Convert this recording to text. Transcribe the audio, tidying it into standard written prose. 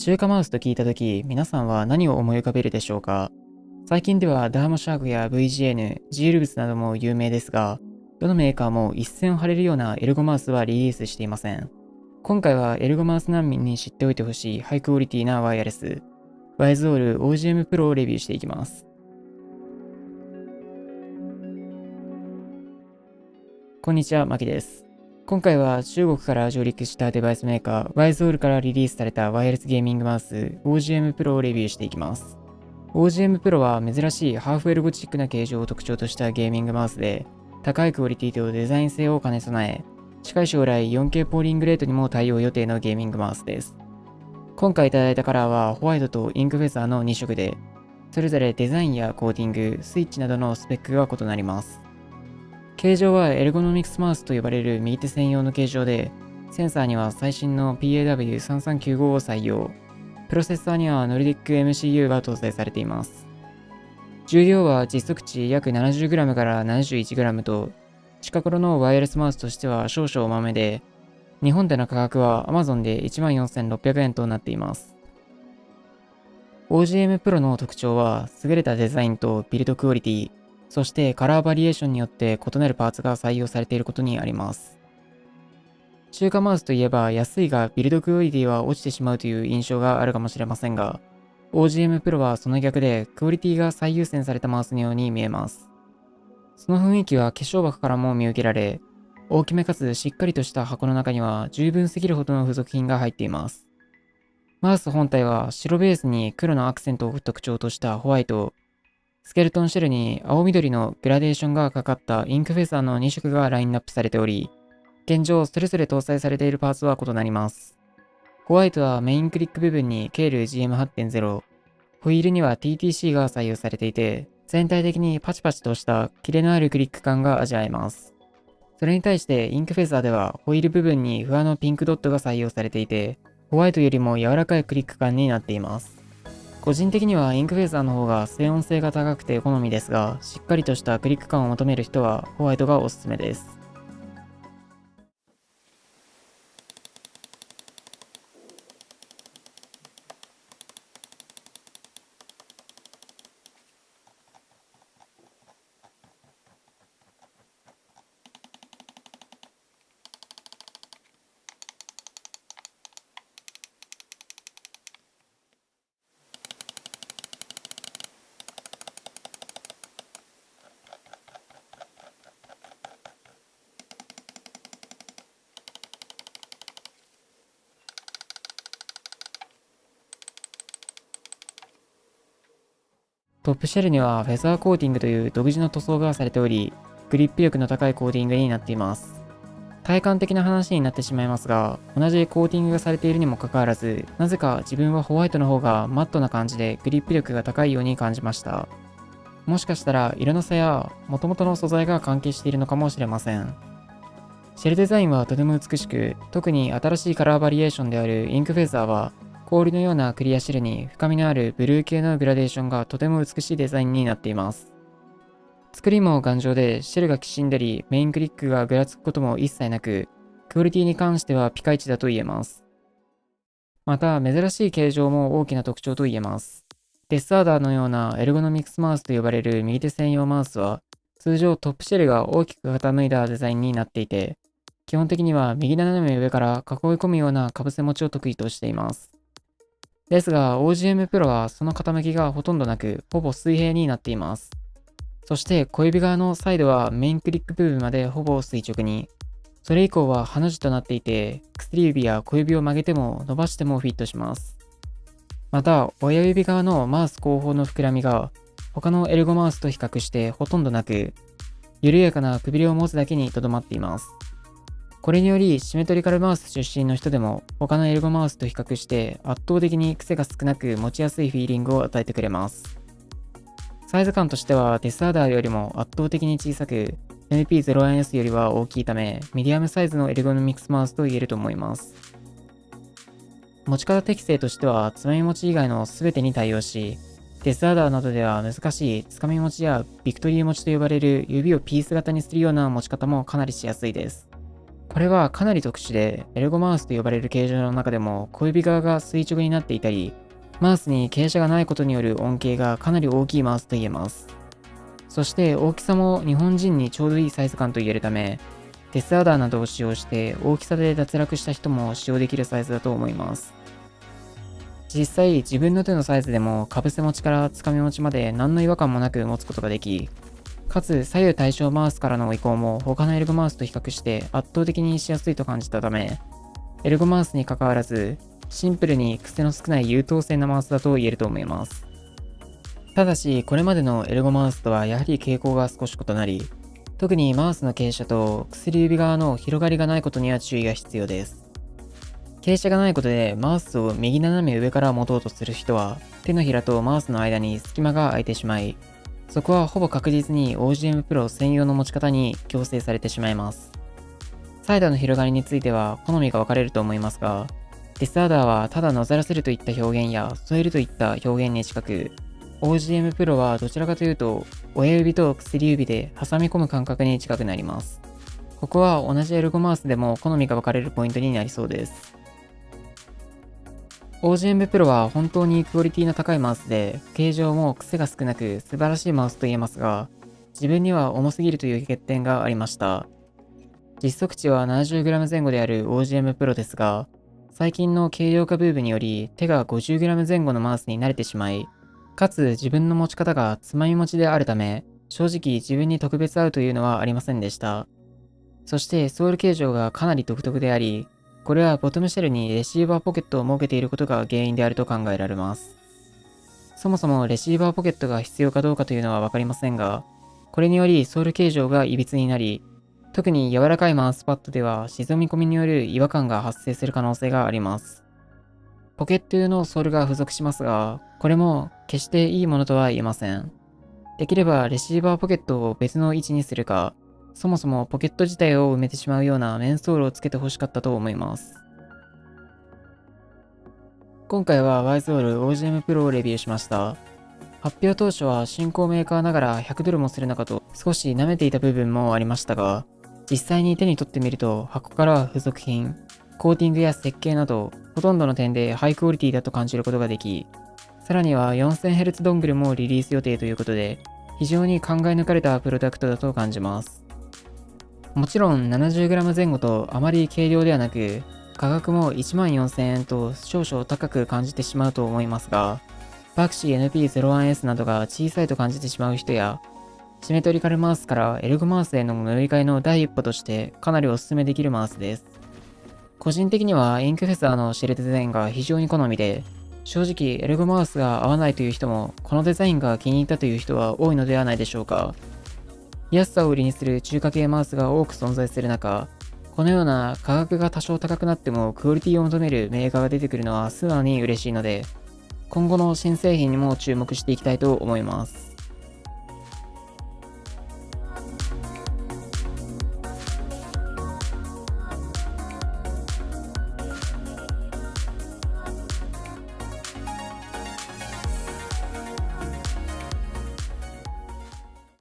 中華マウスと聞いたとき、皆さんは何を思い浮かべるでしょうか？最近ではダーマシャークや VGN、ジールブスなども有名ですが、どのメーカーも一線を張れるようなエルゴマウスはリリースしていません。今回はエルゴマウス難民に知っておいてほしいハイクオリティなワイヤレス、ワイズオール OGM Pro をレビューしていきます。こんにちは、マキです。今回は中国から上陸したデバイスメーカー、ワイズオールからリリースされたワイヤレスゲーミングマウス OGM Pro をレビューしていきます。OGM Pro は珍しいハーフエルゴチックな形状を特徴としたゲーミングマウスで、高いクオリティとデザイン性を兼ね備え、近い将来 4K ポーリングレートにも対応予定のゲーミングマウスです。今回いただいたカラーはホワイトとインクフェザーの2色で、それぞれデザインやコーティング、スイッチなどのスペックが異なります。形状はエルゴノミクスマウスと呼ばれる右手専用の形状で、センサーには最新の PAW3395 を採用。プロセッサーにはノルディック MCU が搭載されています。重量は実測値約 70g から 71g と、近頃のワイヤレスマウスとしては少々重めで、日本での価格は Amazon で 14,600 円となっています。OGM Pro の特徴は優れたデザインとビルドクオリティ、そしてカラーバリエーションによって異なるパーツが採用されていることにあります。中華マウスといえば安いがビルドクオリティは落ちてしまうという印象があるかもしれませんが、OGM Pro はその逆でクオリティが最優先されたマウスのように見えます。その雰囲気は化粧箱からも見受けられ、大きめかつしっかりとした箱の中には十分すぎるほどの付属品が入っています。マウス本体は白ベースに黒のアクセントを特徴としたホワイト、スケルトンシェルに青緑のグラデーションがかかったインクフェザーの2色がラインナップされており、現状それぞれ搭載されているパーツは異なります。ホワイトはメインクリック部分にケール GM8.0、ホイールには TTC が採用されていて、全体的にパチパチとしたキレのあるクリック感が味わえます。それに対してインクフェザーではホイール部分にフワのピンクドットが採用されていて、ホワイトよりも柔らかいクリック感になっています。個人的にはインクフェザーの方が静音性が高くて好みですが、しっかりとしたクリック感を求める人はホワイトがおすすめです。トップシェルにはフェザーコーティングという独自の塗装がされており、グリップ力の高いコーティングになっています。体感的な話になってしまいますが、同じコーティングがされているにもかかわらず、なぜか自分はホワイトの方がマットな感じでグリップ力が高いように感じました。もしかしたら色の差や元々の素材が関係しているのかもしれません。シェルデザインはとても美しく、特に新しいカラーバリエーションであるインクフェザーは、氷のようなクリアシェルに深みのあるブルー系のグラデーションがとても美しいデザインになっています。作りも頑丈で、シェルがきしんだり、メインクリックがぐらつくことも一切なく、クオリティに関してはピカイチだと言えます。また、珍しい形状も大きな特徴と言えます。デスアーダーのようなエルゴノミクスマウスと呼ばれる右手専用マウスは、通常トップシェルが大きく傾いたデザインになっていて、基本的には右斜め上から囲い込むようなかぶせ持ちを得意としています。ですが OGM Pro はその傾きがほとんどなく、ほぼ水平になっています。そして小指側のサイドはメインクリック部分までほぼ垂直に、それ以降はハの字となっていて、薬指や小指を曲げても伸ばしてもフィットします。また、親指側のマウス後方の膨らみが他のエルゴマウスと比較してほとんどなく、緩やかなくびれを持つだけにとどまっています。これによりシメトリカルマウス出身の人でも他のエルゴマウスと比較して圧倒的に癖が少なく持ちやすいフィーリングを与えてくれます。サイズ感としてはデスアダーよりも圧倒的に小さく MP01S よりは大きいため、ミディアムサイズのエルゴノミクスマウスと言えると思います。持ち方適性としてはつまみ持ち以外の全てに対応し、デスアダーなどでは難しいつかみ持ちやビクトリー持ちと呼ばれる指をピース型にするような持ち方もかなりしやすいです。これはかなり特殊で、エルゴマウスと呼ばれる形状の中でも小指側が垂直になっていたり、マウスに傾斜がないことによる恩恵がかなり大きいマウスと言えます。そして大きさも日本人にちょうどいいサイズ感と言えるため、デスアダーなどを使用して大きさで脱落した人も使用できるサイズだと思います。実際自分の手のサイズでもかぶせ持ちからつかみ持ちまで何の違和感もなく持つことができ、かつ左右対称マウスからの移行も他のエルゴマウスと比較して圧倒的にしやすいと感じたため、エルゴマウスに関わらずシンプルに癖の少ない優等生なマウスだと言えると思います。ただしこれまでのエルゴマウスとはやはり傾向が少し異なり、特にマウスの傾斜と薬指側の広がりがないことには注意が必要です。傾斜がないことでマウスを右斜め上から持とうとする人は手のひらとマウスの間に隙間が空いてしまい、そこはほぼ確実に OGM Pro 専用の持ち方に強制されてしまいます。サイドの広がりについては好みが分かれると思いますが、デスアダーはただのざらせるといった表現や添えるといった表現に近く、OGM Pro はどちらかというと親指と薬指で挟み込む感覚に近くなります。ここは同じエルゴマウスでも好みが分かれるポイントになりそうです。OGM Pro は本当にクオリティの高いマウスで、形状も癖が少なく素晴らしいマウスと言えますが、自分には重すぎるという欠点がありました。実測値は 70g 前後である OGM Pro ですが、最近の軽量化ブームにより手が 50g 前後のマウスに慣れてしまい、かつ自分の持ち方がつまみ持ちであるため、正直自分に特別合うというのはありませんでした。そしてソール形状がかなり独特であり、これはボトムシェルにレシーバーポケットを設けていることが原因であると考えられます。そもそもレシーバーポケットが必要かどうかというのはわかりませんが、これによりソール形状が歪になり、特に柔らかいマウスパッドでは沈み込みによる違和感が発生する可能性があります。ポケット用のソールが付属しますが、これも決していいものとは言えません。できればレシーバーポケットを別の位置にするか、そもそもポケット自体を埋めてしまうようなメンソールをつけてほしかったと思います。今回は YZORL OGM Pro をレビューしました。発表当初は新興メーカーながら100ドルもするのかと少し舐めていた部分もありましたが、実際に手に取ってみると箱からは付属品、コーティングや設計などほとんどの点でハイクオリティだと感じることができ、さらには 4000Hz ドングルもリリース予定ということで、非常に考え抜かれたプロダクトだと感じます。もちろん 70g 前後とあまり軽量ではなく、価格も14,000円と少々高く感じてしまうと思いますが、バクシー NP01S などが小さいと感じてしまう人や、シメトリカルマウスからエルゴマウスへの乗り換えの第一歩としてかなりお勧めできるマウスです。個人的にはインクフェザーのシェルデザインが非常に好みで、正直エルゴマウスが合わないという人もこのデザインが気に入ったという人は多いのではないでしょうか。安さを売りにする中華系マウスが多く存在する中、このような価格が多少高くなってもクオリティを求めるメーカーが出てくるのは素直に嬉しいので、今後の新製品にも注目していきたいと思います。